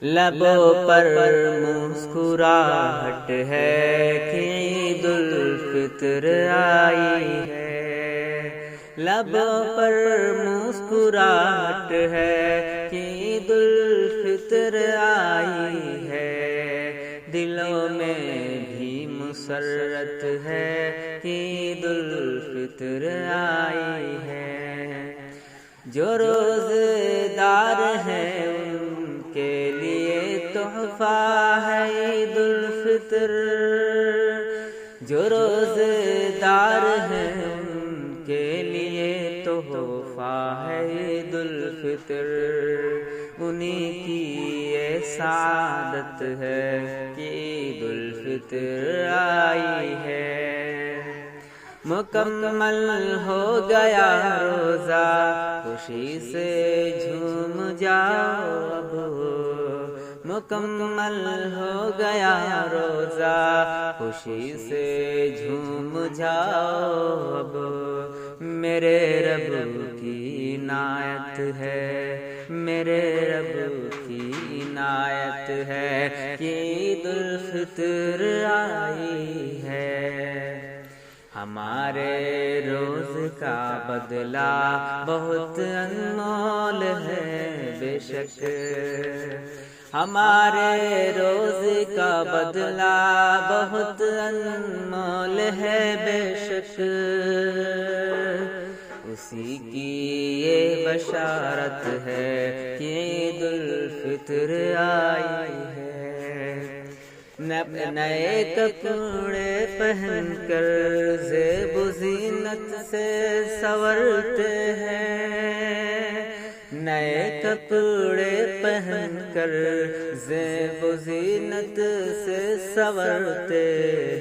لبوں پر مسکراہٹ ہے کہ عید الفطر آئی ہے، لبوں پر مسکراہٹ ہے کہ عید الفطر آئی ہے، دلوں میں بھی مسرت ہے کہ عید الفطر آئی ہے۔ جو روزے دار ہیں ان کے لیے تحفہ ہے عید الفطر، جو روزے دار ہیں ان کے لیے تحفہ ہے عید الفطر، انہیں کی یہ سعادت ہے کہ عید الفطر آئی ہے۔ مکمل ہو گیا روزہ خوشی سے جھوم جاؤ اب، مکمل ہو گیا روزہ خوشی سے جھوم جاؤ اب، میرے رب کی عنایت ہے، میرے رب کی عنایت ہے کہ عید الفطر آئی ہے۔ ہمارے روز کا بدلہ بہت انمول ہے بے شک، ہمارے روز کا بدلہ بہت انمول ہے بے شک، اسی کی یہ بشارت ہے کہ عید الفطر آئی ہے۔ نئے کپڑے پہن کر زیب و زینت سے سنورتے ہیں، نئے کپڑے پہن کر زیب و زینت سے سنورتے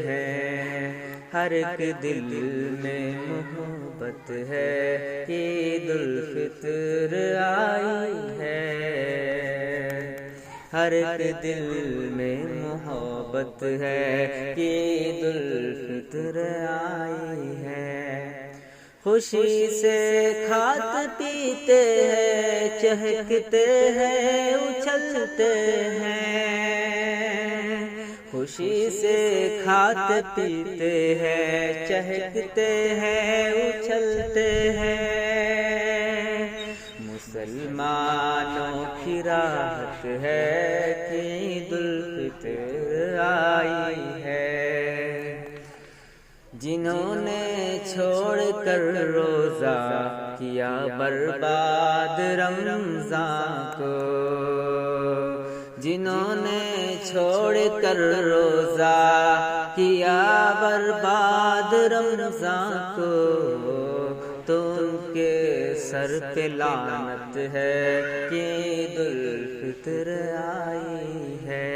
ہیں، ہر ایک دل میں محبت ہے کہ عید الفطر آئی ہے، ہر ایک دل میں محبت ہے کہ عید الفطر آئی ہے۔ خوشی سے کھاتے پیتے ہیں، چہکتے ہیں، اچھلتے ہیں، خوشی سے کھاتے پیتے ہیں، چہکتے ہیں، اچھلتے ہیں، مسلمانوں کی راحت ہے کہ عید الفطر آئی ہے۔ جنہوں نے چھوڑ کر روزہ کیا برباد رمضان کو، جنہوں نے چھوڑ کر روزہ کیا برباد رمضان کو، تو ان کے سر پہ لعنت ہے کہ عید الفطر آئی ہے۔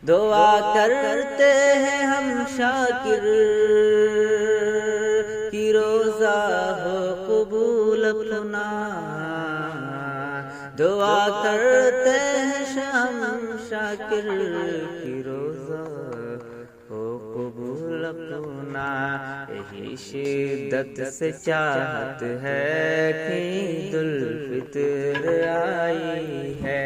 دعا کرتے ہیں ہم شاکر کہ روزہ ہو قبول اپنا، دعا کرتے ہیں ہم شاکر کہ روزہ ہو قبول اپنا، یہی شدت سے چاہت ہے کہ عید الفطر آئی ہے۔